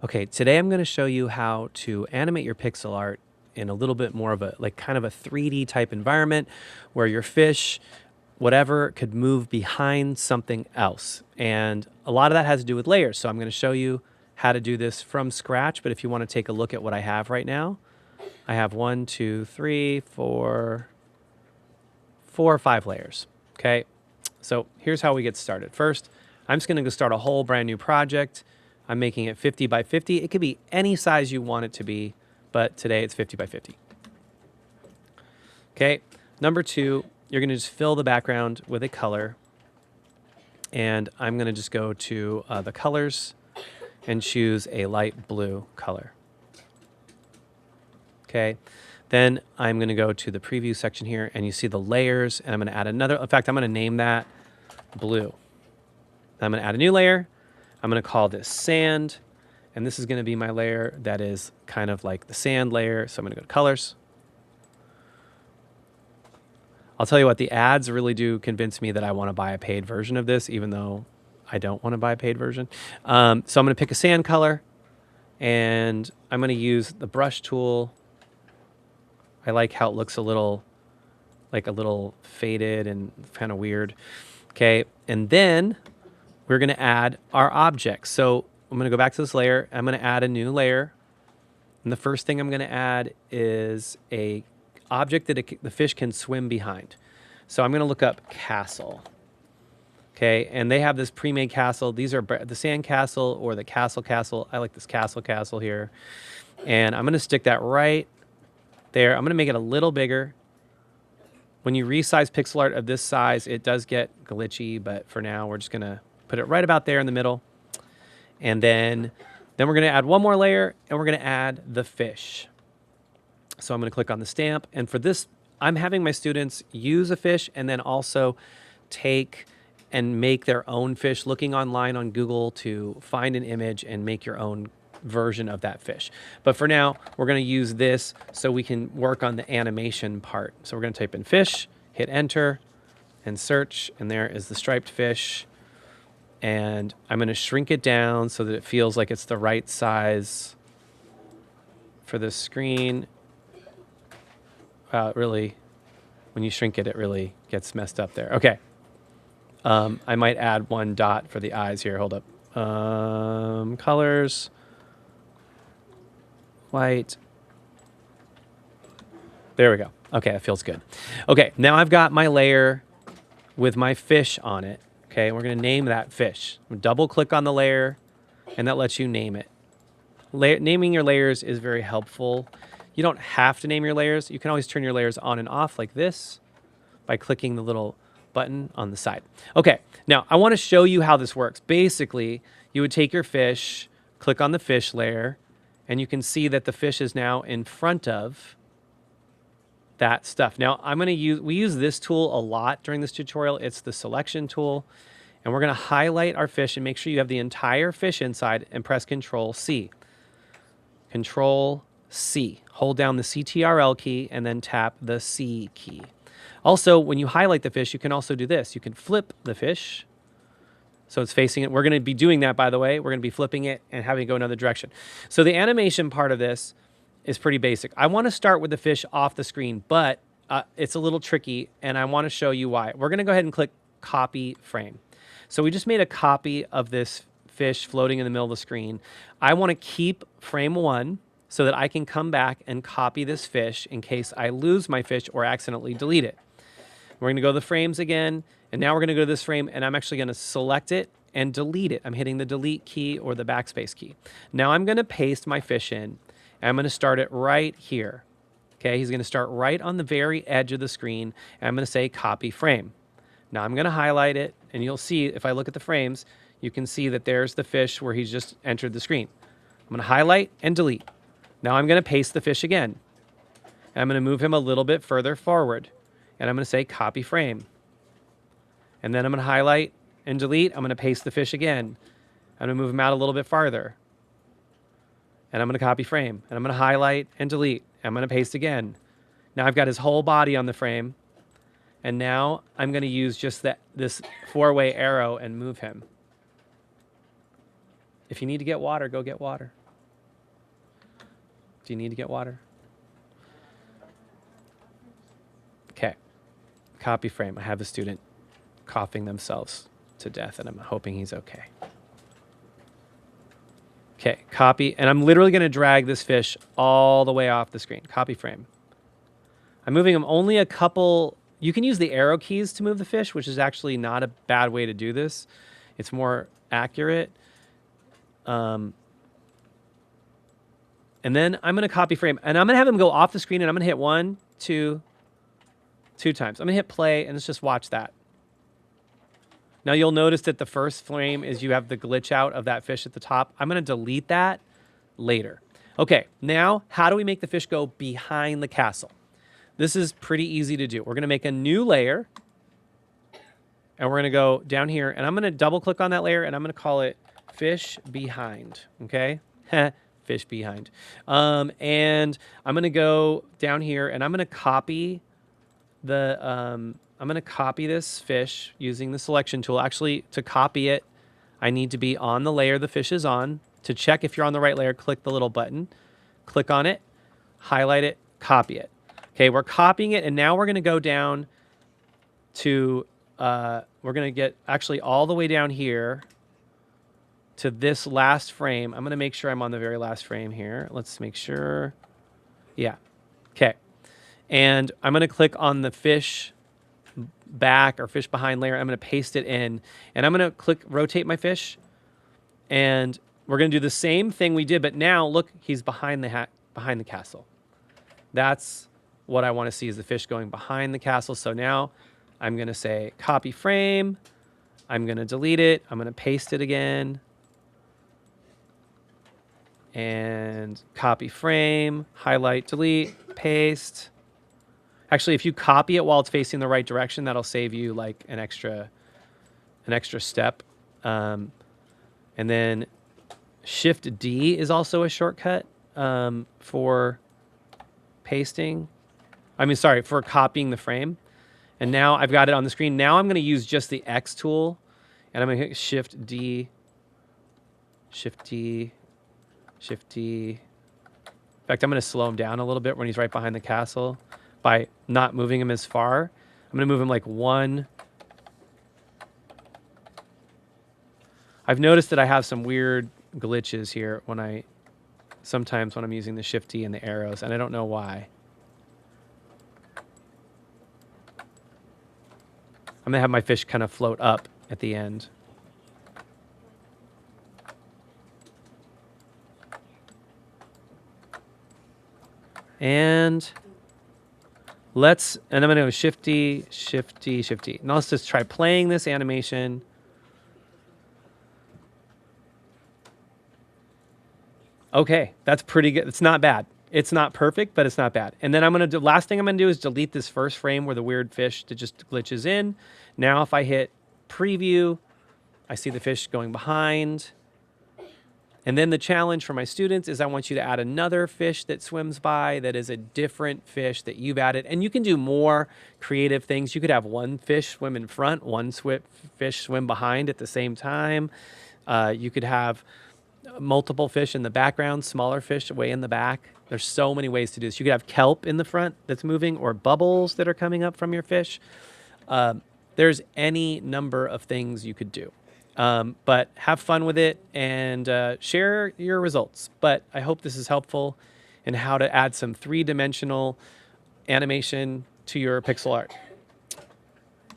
Okay, today I'm going to show you how to animate your pixel art in a little bit more of a kind of a 3D type environment where your fish, whatever, could move behind something else. And a lot of that has to do with layers. So I'm going to show you how to do this from scratch. But if you want to take a look at what I have right now, I have 1, 2, 3, 4 or 5 layers. Okay, so here's how we get started. First, I'm just going to go start a whole brand new project. I'm making it 50 by 50. It could be any size you want it to be, but today it's 50 by 50. Okay, number 2, you're going to just fill the background with a color. And I'm going to just go to the colors and choose a light blue color. Okay, then I'm going to go to the preview section here, and you see the layers, and I'm going to add another. In fact, I'm going to name that blue. I'm going to add a new layer. I'm going to call this sand, and this is going to be my layer that is kind of like the sand layer. So I'm going to go to colors. I'll tell you what, the ads really do convince me that I want to buy a paid version of this, even though I don't want to buy a paid version. So I'm going to pick a sand color, and I'm going to use the brush tool. I like how it looks a little faded and kind of weird. Okay, and then we're going to add our objects. So I'm going to go back to this layer. I'm going to add a new layer. And the first thing I'm going to add is a object that the fish can swim behind. So I'm going to look up castle. Okay, and they have this pre-made castle. These are the sand castle or the castle. I like this castle here. And I'm going to stick that right there. I'm going to make it a little bigger. When you resize pixel art of this size, it does get glitchy, but for now, we're just going to put it right about there in the middle. And then we're going to add one more layer, and we're going to add the fish. So I'm going to click on the stamp. And for this, I'm having my students use a fish and then also take and make their own fish, looking online on Google to find an image and make your own version of that fish. But for now, we're going to use this so we can work on the animation part. So we're going to type in fish, hit enter, and search. And there is the striped fish. And I'm going to shrink it down so that it feels like it's the right size for the screen. Really, when you shrink it, it really gets messed up there. Okay. I might add one dot for the eyes here. Hold up. Colors. White. There we go. Okay, that feels good. Okay, now I've got my layer with my fish on it. Okay, we're going to name that fish. Double click on the layer, and that lets you name it. Naming your layers is very helpful. You don't have to name your layers. You can always turn your layers on and off like this by clicking the little button on the side. Okay, now I want to show you how this works. Basically, you would take your fish, click on the fish layer, and you can see that the fish is now in front of that stuff. Now we use this tool a lot during this tutorial. It's the selection tool. And we're going to highlight our fish and make sure you have the entire fish inside and press Control C. Control C. Hold down the CTRL key and then tap the C key. Also, when you highlight the fish, you can also do this. You can flip the fish so it's facing it. We're going to be doing that, by the way. We're going to be flipping it and having it go another direction. So the animation part of this is pretty basic. I want to start with the fish off the screen, but it's a little tricky, and I want to show you why. We're going to go ahead and click Copy Frame. So we just made a copy of this fish floating in the middle of the screen. I want to keep frame 1 so that I can come back and copy this fish in case I lose my fish or accidentally delete it. We're going to go to the frames again, and now we're going to go to this frame, and I'm actually going to select it and delete it. I'm hitting the delete key or the backspace key. Now I'm going to paste my fish in, and I'm going to start it right here. Okay, he's going to start right on the very edge of the screen, and I'm going to say copy frame. Now I'm going to highlight it, and you'll see if I look at the frames, you can see that there's the fish where he's just entered the screen. I'm going to highlight and delete. Now I'm going to paste the fish again. And I'm going to move him a little bit further forward. And I'm going to say copy frame. And then I'm going to highlight and delete. I'm going to paste the fish again. I'm going to move him out a little bit farther. And I'm going to copy frame. And I'm going to highlight and delete. I'm going to paste again. Now I've got his whole body on the frame. And now I'm going to use just this 4-way arrow and move him. If you need to get water, go get water. Do you need to get water? Okay. Copy frame. I have a student coughing themselves to death, and I'm hoping he's okay. Okay, copy. And I'm literally going to drag this fish all the way off the screen. Copy frame. I'm moving them only a couple. You can use the arrow keys to move the fish, which is actually not a bad way to do this. It's more accurate. And then I'm going to copy frame. And I'm going to have him go off the screen, and I'm going to hit 1, 2 times. I'm going to hit play, and let's just watch that. Now you'll notice that the first frame is you have the glitch out of that fish at the top. I'm going to delete that later. Okay, now how do we make the fish go behind the castle? This is pretty easy to do. We're going to make a new layer, and we're going to go down here, and I'm going to double click on that layer, and I'm going to call it fish behind, okay? Fish behind. And I'm going to go down here, and I'm going to copy the... I'm going to copy this fish using the selection tool. Actually, to copy it, I need to be on the layer the fish is on. To check if you're on the right layer, click the little button. Click on it, highlight it, copy it. Okay, we're copying it, and now we're going to go down to, we're going to get actually all the way down here to this last frame. I'm going to make sure I'm on the very last frame here. Let's make sure. Yeah. Okay. And I'm going to click on the fish back or fish behind layer. I'm going to paste it in, and I'm going to click rotate my fish, and we're going to do the same thing we did, but now look, he's behind the castle. That's what I want to see, is the fish going behind the castle. So now I'm going to say copy frame. I'm going to delete it. I'm going to paste it again, and copy frame, highlight, delete, paste. Actually, if you copy it while it's facing the right direction, that'll save you like an extra step. And then Shift D is also a shortcut for pasting. For copying the frame. And now I've got it on the screen. Now I'm going to use just the X tool, and I'm going to hit Shift D, Shift D, Shift D. In fact, I'm going to slow him down a little bit when he's right behind the castle by not moving him as far. I'm going to move him like 1. I've noticed that I have some weird glitches here sometimes when I'm using the Shift D and the arrows, and I don't know why. I'm going to have my fish kind of float up at the end. And I'm going to go Shift D, Shift D, Shift D. Now let's just try playing this animation. Okay, that's pretty good. It's not bad. It's not perfect, but it's not bad. And then last thing I'm going to do is delete this first frame where the weird fish that just glitches in. Now if I hit preview, I see the fish going behind. And then the challenge for my students is I want you to add another fish that swims by that is a different fish that you've added. And you can do more creative things. You could have one fish swim in front, one fish swim behind at the same time. You could have multiple fish in the background, smaller fish way in the back. There's so many ways to do this. You could have kelp in the front that's moving, or bubbles that are coming up from your fish. There's any number of things you could do. But have fun with it and share your results. But I hope this is helpful in how to add some 3-dimensional animation to your pixel art.